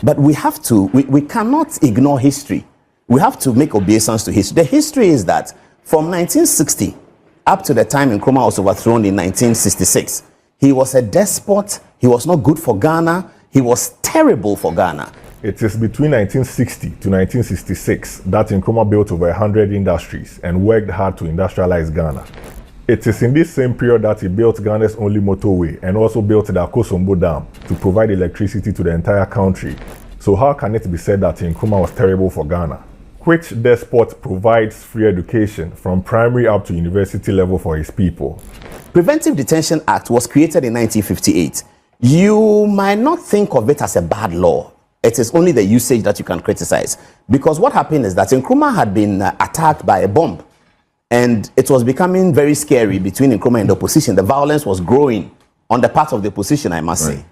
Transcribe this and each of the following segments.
But we have to, we cannot ignore history. We have to make obeisance to history. The history is that from 1960 up to the time Nkrumah was overthrown in 1966, he was a despot. He was not good for Ghana. He was terrible for Ghana. It is between 1960 to 1966 that Nkrumah built over 100 industries and worked hard to industrialize Ghana. It is in this same period that he built Ghana's only motorway and also built the Akosombo Dam to provide electricity to the entire country. So how can it be said that Nkrumah was terrible for Ghana? Which despot provides free education from primary up to university level for his people? Preventive Detention Act was created in 1958. You might not think of it as a bad law. It is only the usage that you can criticize. Because what happened is that Nkrumah had been attacked by a bomb. And it was becoming very scary between Nkrumah and the opposition. The violence was growing on the part of the opposition, I must say.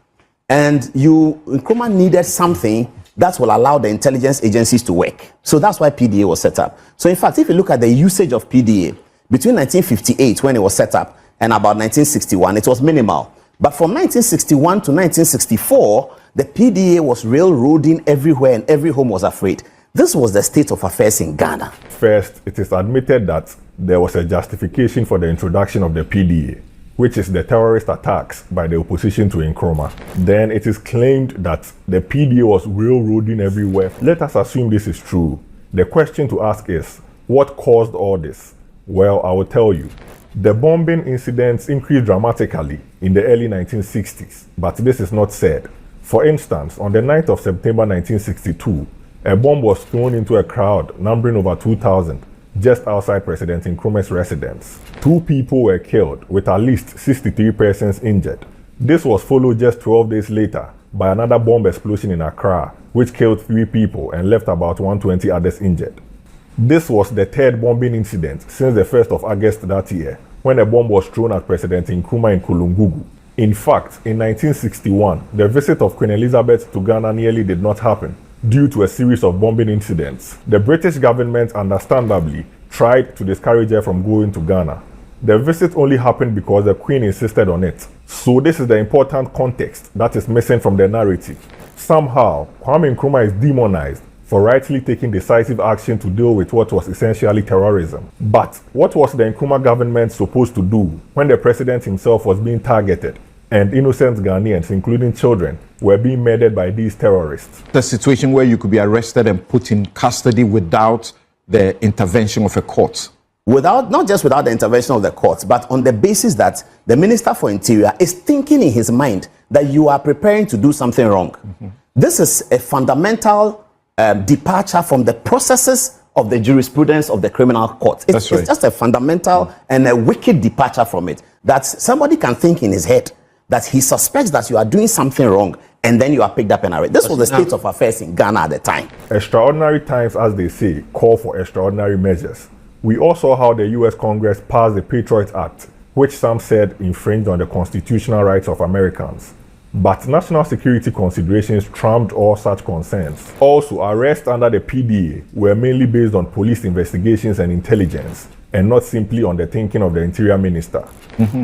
And Nkrumah needed something that will allow the intelligence agencies to work. So that's why PDA was set up. So in fact, if you look at the usage of PDA, between 1958 when it was set up and about 1961, it was minimal. But from 1961 to 1964, the PDA was railroading everywhere and every home was afraid. This was the state of affairs in Ghana. First, it is admitted that there was a justification for the introduction of the PDA, which is the terrorist attacks by the opposition to Nkrumah. Then it is claimed that the PDA was railroading everywhere. Let us assume this is true. The question to ask is, what caused all this? Well, I will tell you. The bombing incidents increased dramatically in the early 1960s, but this is not said. For instance, on the 9th of September 1962, a bomb was thrown into a crowd numbering over 2,000 just outside President Nkrumah's residence. 2 people were killed, with at least 63 persons injured. This was followed just 12 days later by another bomb explosion in Accra, which killed 3 people and left about 120 others injured. This was the 3rd bombing incident since the 1st of August that year, when a bomb was thrown at President Nkrumah in Kulungugu. In fact, in 1961, the visit of Queen Elizabeth to Ghana nearly did not happen, due to a series of bombing incidents. The British government understandably tried to discourage her from going to Ghana. The visit only happened because the Queen insisted on it. So this is the important context that is missing from the narrative. Somehow, Kwame Nkrumah is demonized for rightly taking decisive action to deal with what was essentially terrorism. But what was the Nkrumah government supposed to do when the president himself was being targeted and innocent Ghanaians, including children, were being murdered by these terrorists? The situation where you could be arrested and put in custody without the intervention of a court. Not just without the intervention of the courts, but on the basis that the Minister for Interior is thinking in his mind that you are preparing to do something wrong. This is a fundamental departure from the processes of the jurisprudence of the criminal court. It's just a fundamental and a wicked departure from it. That somebody can think in his head that he suspects that you are doing something wrong and then you are picked up and arrested. This was the state of affairs in Ghana at the time. Extraordinary times, as they say, call for extraordinary measures. We all saw how the US Congress passed the Patriot Act, which some said infringed on the constitutional rights of Americans. But national security considerations trumped all such concerns. Also, arrests under the PDA were mainly based on police investigations and intelligence, and not simply on the thinking of the Interior Minister.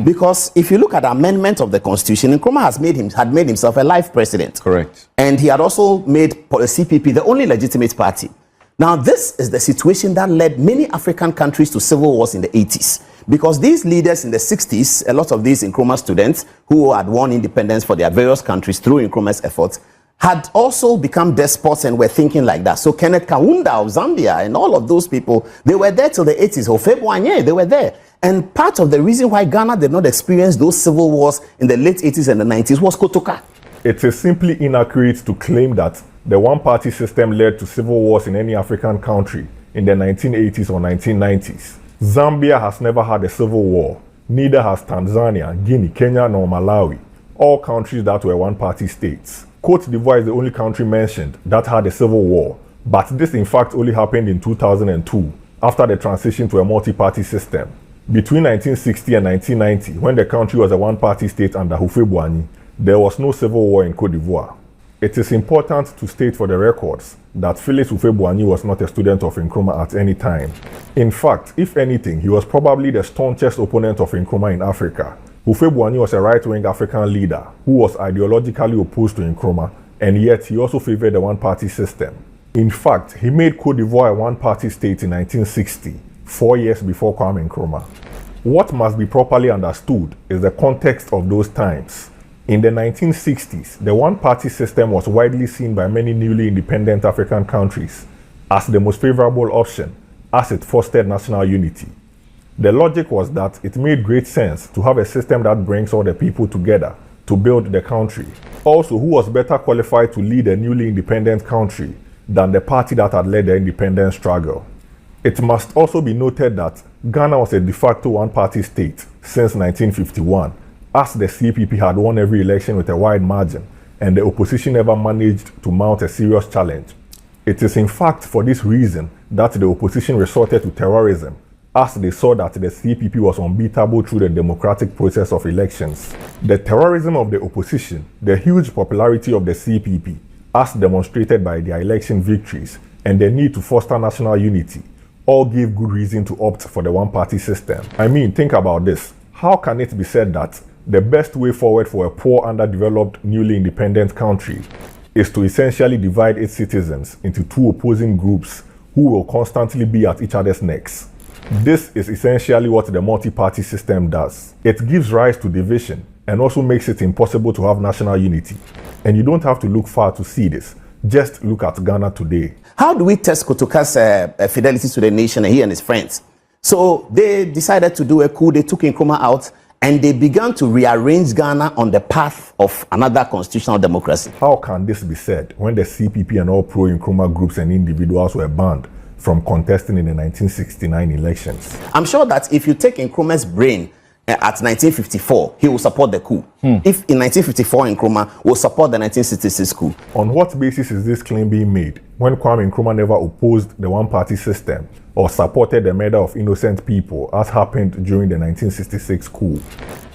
Because if you look at the amendment of the Constitution, Nkrumah had made himself a life president. Correct. And he had also made CPP the only legitimate party. Now, this is the situation that led many African countries to civil wars in the 80s. Because these leaders in the 60s, a lot of these Nkrumah students who had won independence for their various countries through Nkrumah's efforts, had also become despots and were thinking like that. So Kenneth Kaunda of Zambia and all of those people, they were there till the 80s. Ofebuanye, they were there. And part of the reason why Ghana did not experience those civil wars in the late 80s and the 90s was Kotoka. It is simply inaccurate to claim that the one-party system led to civil wars in any African country in the 1980s or 1990s. Zambia has never had a civil war. Neither has Tanzania, Guinea, Kenya, nor Malawi, all countries that were one-party states. Côte d'Ivoire is the only country mentioned that had a civil war, but this in fact only happened in 2002, after the transition to a multi-party system. Between 1960 and 1990, when the country was a one-party state under Houphouët-Boigny, there was no civil war in Côte d'Ivoire. It is important to state for the records that Felix Houphouët-Boigny was not a student of Nkrumah at any time. In fact, if anything, he was probably the staunchest opponent of Nkrumah in Africa. Houphouët-Boigny was a right-wing African leader who was ideologically opposed to Nkrumah and yet he also favored the one-party system. In fact, he made Cote d'Ivoire a one-party state in 1960, 4 years before Kwame Nkrumah. What must be properly understood is the context of those times. In the 1960s, the one-party system was widely seen by many newly independent African countries as the most favorable option, as it fostered national unity. The logic was that it made great sense to have a system that brings all the people together to build the country. Also, who was better qualified to lead a newly independent country than the party that had led the independence struggle? It must also be noted that Ghana was a de facto one-party state since 1951, as the CPP had won every election with a wide margin, and the opposition never managed to mount a serious challenge. It is in fact for this reason that the opposition resorted to terrorism, as they saw that the CPP was unbeatable through the democratic process of elections. The terrorism of the opposition, the huge popularity of the CPP, as demonstrated by their election victories, and the need to foster national unity, all gave good reason to opt for the one-party system. I mean, think about this. How can it be said that the best way forward for a poor, underdeveloped, newly independent country is to essentially divide its citizens into two opposing groups who will constantly be at each other's necks? This is essentially what the multi-party system does. It gives rise to division and also makes it impossible to have national unity. And you don't have to look far to see this. Just look at Ghana today. How do we test Kotoka's fidelity to the nation, and he and his friends? So they decided to do a coup. They took Nkrumah out, and they began to rearrange Ghana on the path of another constitutional democracy. How can this be said when the CPP and all pro-Nkrumah groups and individuals were banned from contesting in the 1969 elections? I'm sure that if you take Nkrumah's brain at 1954, he will support the coup. If in 1954 Nkrumah will support the 1966 coup. On what basis is this claim being made when Kwame Nkrumah never opposed the one-party system or supported the murder of innocent people as happened during the 1966 coup?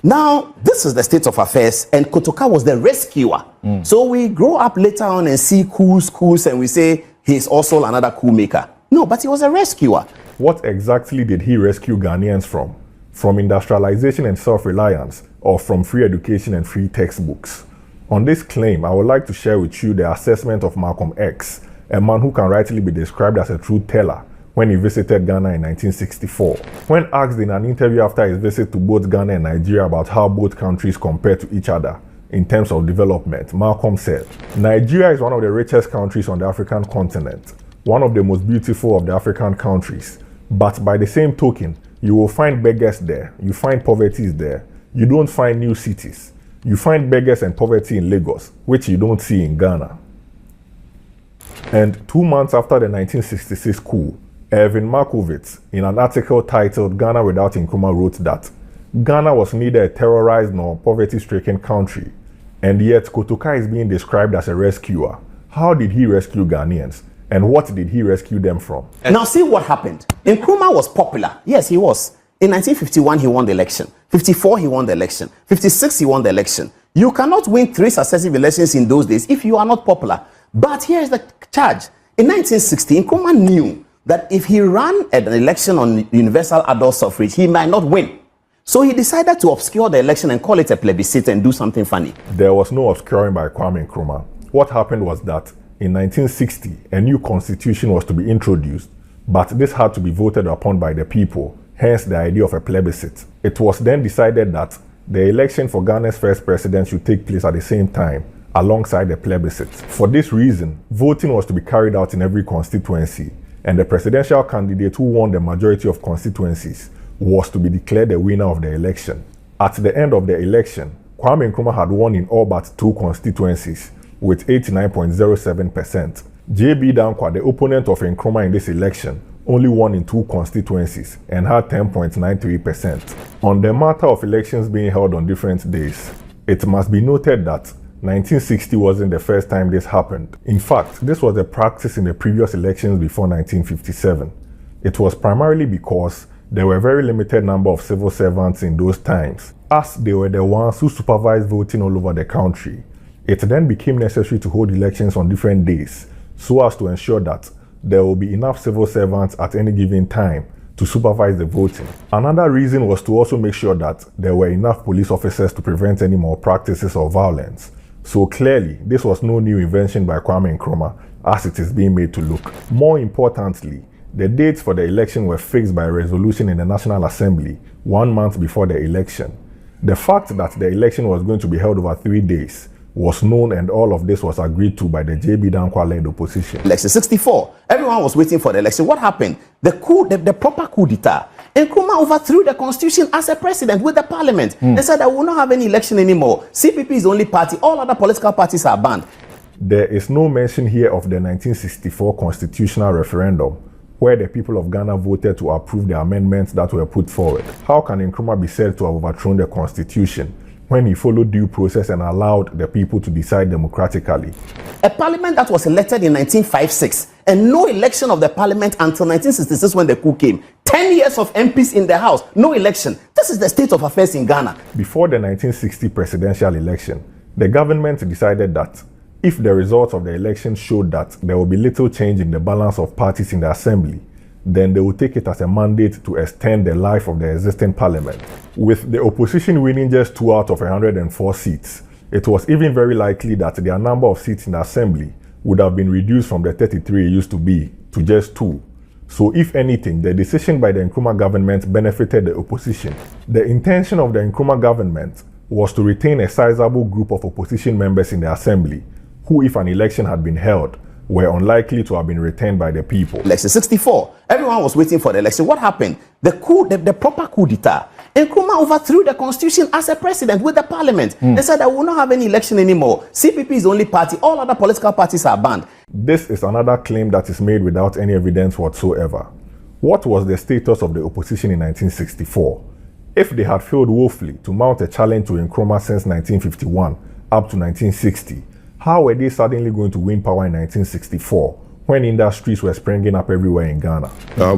Now, this is the state of affairs, and Kotoka was the rescuer. So we grow up later on and see coups, and we say he's also another coup maker. No, but he was a rescuer. What exactly did he rescue Ghanaians from? From industrialization and self-reliance, or from free education and free textbooks? On this claim, I would like to share with you the assessment of Malcolm X, a man who can rightly be described as a truth teller, when he visited Ghana in 1964. When asked in an interview after his visit to both Ghana and Nigeria about how both countries compare to each other in terms of development, Malcolm said, "Nigeria is one of the richest countries on the African continent, one of the most beautiful of the African countries, but by the same token, you will find beggars there, you find poverty there, you don't find new cities. You find beggars and poverty in Lagos, which you don't see in Ghana." And 2 months after the 1966 coup, Ervin Markowitz, in an article titled "Ghana Without Nkrumah," wrote that Ghana was neither a terrorized nor poverty-stricken country, and yet Kotoka is being described as a rescuer. How did he rescue Ghanaians? And what did he rescue them from? Now see what happened. Nkrumah was popular. Yes, he was. In 1951, he won the election. 54, he won the election. 56, he won the election. You cannot win 3 successive elections in those days if you are not popular. But here is the charge. In 1960, Nkrumah knew that if he ran an election on universal adult suffrage, he might not win. So he decided to obscure the election and call it a plebiscite and do something funny. There was no obscuring by Kwame Nkrumah. What happened was that in 1960, a new constitution was to be introduced, but this had to be voted upon by the people, hence the idea of a plebiscite. It was then decided that the election for Ghana's first president should take place at the same time, alongside the plebiscite. For this reason, voting was to be carried out in every constituency, and the presidential candidate who won the majority of constituencies was to be declared the winner of the election. At the end of the election, Kwame Nkrumah had won in all but 2 constituencies, with 89.07%. J.B. Dankwa, the opponent of Nkrumah in this election, only won in 2 constituencies and had 10.93%. On the matter of elections being held on different days, it must be noted that 1960 wasn't the first time this happened. In fact, this was a practice in the previous elections before 1957. It was primarily because there were a very limited number of civil servants in those times, as they were the ones who supervised voting all over the country. It then became necessary to hold elections on different days so as to ensure that there will be enough civil servants at any given time to supervise the voting. Another reason was to also make sure that there were enough police officers to prevent any malpractices or violence. So clearly, this was no new invention by Kwame Nkrumah, as it is being made to look. More importantly, the dates for the election were fixed by a resolution in the National Assembly 1 month before the election. The fact that the election was going to be held over 3 days was known, and all of this was agreed to by the JB Dankwa-led opposition. Election 64, everyone was waiting for the election. What happened? The proper coup d'etat. Nkrumah overthrew the constitution as a president with the parliament. They said that we will not have any election anymore. CPP is the only party. All other political parties are banned. There is no mention here of the 1964 constitutional referendum, where the people of Ghana voted to approve the amendments that were put forward. How can Nkrumah be said to have overthrown the constitution when he followed due process and allowed the people to decide democratically? A parliament that was elected in 1956 and no election of the parliament until 1966 when the coup came. 10 years of MPs in the house, no election. This is the state of affairs in Ghana. Before the 1960 presidential election, the government decided that if the results of the election showed that there will be little change in the balance of parties in the assembly, then they will take it as a mandate to extend the life of the existing parliament. With the opposition winning just 2 out of 104 seats, it was even very likely that their number of seats in the assembly would have been reduced from the 33 it used to be to just 2. So if anything, the decision by the Nkrumah government benefited the opposition. The intention of the Nkrumah government was to retain a sizable group of opposition members in the assembly, who, if an election had been held, were unlikely to have been retained by the people. Election 64, everyone was waiting for the election. What happened? The proper coup d'etat. Nkrumah overthrew the constitution as a president with the parliament. They said that we will not have any election anymore. CPP is the only party. All other political parties are banned. This is another claim that is made without any evidence whatsoever. What was the status of the opposition in 1964? If they had failed woefully to mount a challenge to Nkrumah since 1951 up to 1960, how were they suddenly going to win power in 1964 when industries were springing up everywhere in Ghana?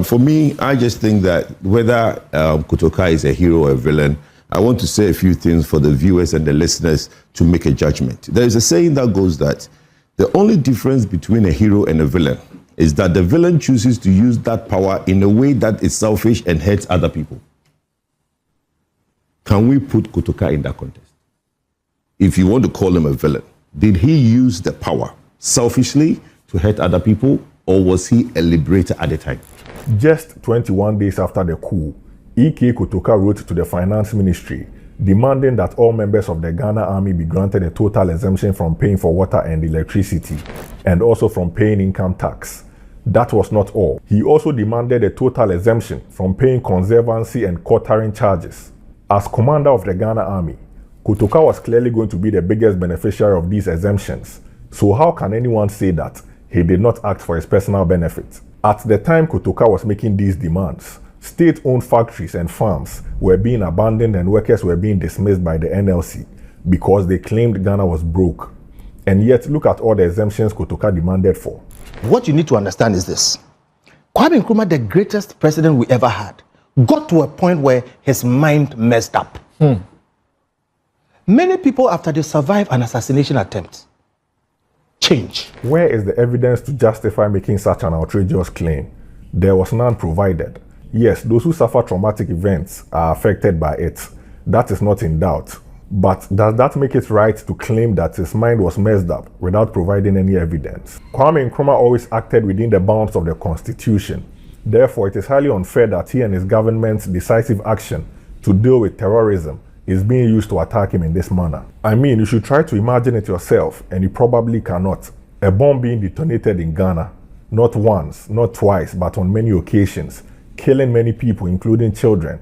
For me, I just think that whether Kotoka is a hero or a villain, I want to say a few things for the viewers and the listeners to make a judgment. There is a saying that goes that the only difference between a hero and a villain is that the villain chooses to use that power in a way that is selfish and hurts other people. Can we put Kotoka in that context? If you want to call him a villain, did he use the power selfishly to hurt other people, or was he a liberator at the time? Just 21 days after the coup, E.K. Kotoka wrote to the finance ministry demanding that all members of the Ghana Army be granted a total exemption from paying for water and electricity, and also from paying income tax. That was not all. He also demanded a total exemption from paying conservancy and quartering charges. As commander of the Ghana Army, Kotoka was clearly going to be the biggest beneficiary of these exemptions. So how can anyone say that he did not act for his personal benefit? At the time Kotoka was making these demands, state-owned factories and farms were being abandoned and workers were being dismissed by the NLC because they claimed Ghana was broke. And yet, look at all the exemptions Kotoka demanded for. What you need to understand is this. Kwame Nkrumah, the greatest president we ever had, got to a point where his mind messed up. Many people, after they survive an assassination attempt, change. Where is the evidence to justify making such an outrageous claim? There was none provided. Yes, those who suffer traumatic events are affected by it. That is not in doubt. But does that make it right to claim that his mind was messed up without providing any evidence? Kwame Nkrumah always acted within the bounds of the Constitution. Therefore, it is highly unfair that he and his government's decisive action to deal with terrorism is being used to attack him in this manner. I mean, you should try to imagine it yourself, and you probably cannot. A bomb being detonated in Ghana, not once, not twice, but on many occasions, killing many people, including children.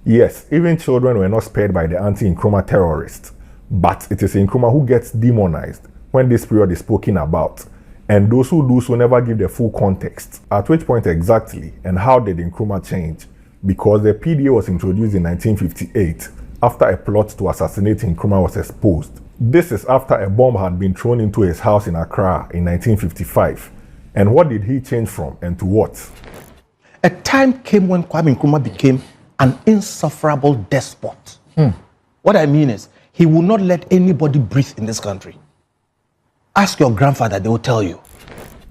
Yes, even children were not spared by the Anti-Nkrumah terrorists, but it is Nkrumah who gets demonized when this period is spoken about, and those who do so never give the full context. At which point exactly and how did Nkrumah change? Because the PDA was introduced in 1958 after a plot to assassinate Nkrumah was exposed. This is after a bomb had been thrown into his house in Accra in 1955. And what did he change from and to what? A time came when Kwame Nkrumah became an insufferable despot. What I mean is, he will not let anybody breathe in this country. Ask your grandfather, they will tell you.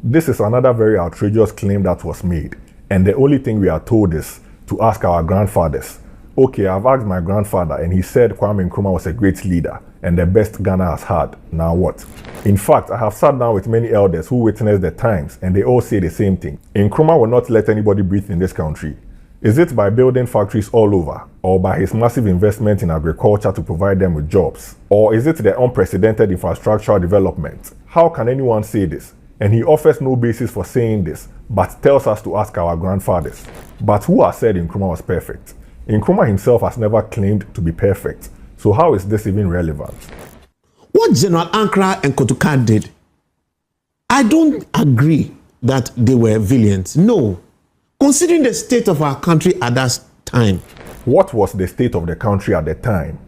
This is another very outrageous claim that was made. And the only thing we are told is to ask our grandfathers, Okay, I've asked my grandfather and he said Kwame Nkrumah was a great leader and the best Ghana has had. Now what? In fact, I have sat down with many elders who witnessed the times and they all say the same thing. Nkrumah will not let anybody breathe in this country. Is it by building factories all over, or by his massive investment in agriculture to provide them with jobs? Or is it the unprecedented infrastructural development? How can anyone say this? And he offers no basis for saying this, but tells us to ask our grandfathers. But who has said Nkrumah was perfect? Nkrumah himself has never claimed to be perfect. So how is this even relevant? What General Ankrumah and Kotoka did, I don't agree that they were villains. No. Considering the state of our country at that time. What was the state of the country at the time?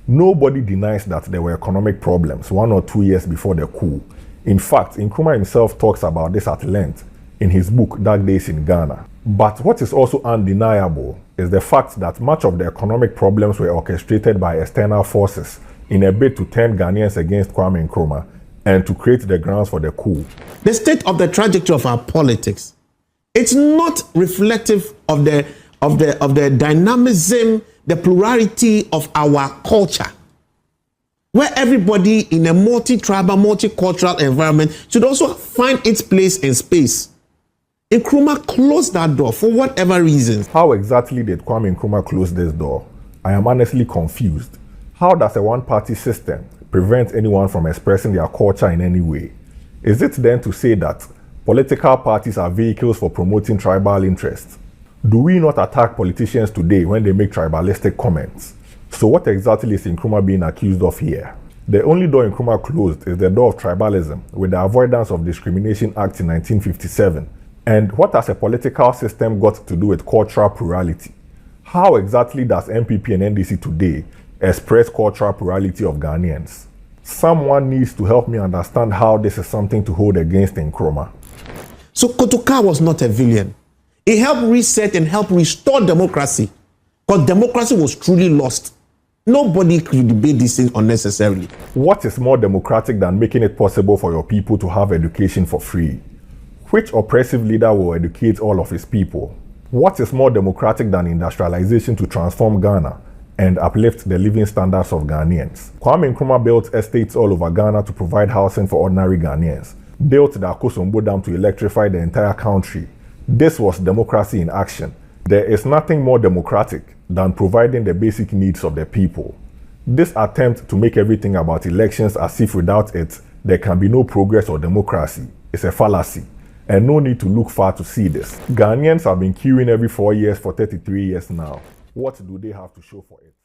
Nobody denies that there were economic problems 1 or 2 years before the coup. In fact, Nkrumah himself talks about this at length in his book, Dark Days in Ghana. But what is also undeniable is the fact that much of the economic problems were orchestrated by external forces in a bid to turn Ghanaians against Kwame Nkrumah and to create the grounds for the coup. The state of the trajectory of our politics, it's not reflective of the dynamism, the plurality of our culture, where everybody in a multi-tribal, multicultural environment should also find its place and space. Nkrumah closed that door for whatever reasons. How exactly did Kwame Nkrumah close this door? I am honestly confused. How does a one-party system prevent anyone from expressing their culture in any way? Is it then to say that political parties are vehicles for promoting tribal interests? Do we not attack politicians today when they make tribalistic comments? So what exactly is Nkrumah being accused of here? The only door Nkrumah closed is the door of tribalism with the Avoidance of Discrimination Act in 1957. And what has a political system got to do with cultural plurality? How exactly does MPP and NDC today express cultural plurality of Ghanaians? Someone needs to help me understand how this is something to hold against Nkrumah. So Kotoka was not a villain. He helped reset and help restore democracy, because democracy was truly lost. Nobody could debate these things unnecessarily. What is more democratic than making it possible for your people to have education for free? Which oppressive leader will educate all of his people? What is more democratic than industrialization to transform Ghana and uplift the living standards of Ghanaians? Kwame Nkrumah built estates all over Ghana to provide housing for ordinary Ghanaians, built the Akosombo Dam to electrify the entire country. This was democracy in action. There is nothing more democratic than providing the basic needs of the people. This attempt to make everything about elections as if without it, there can be no progress or democracy is a fallacy. And no need to look far to see this. Ghanaians have been queuing every 4 years for 33 years now. What do they have to show for it?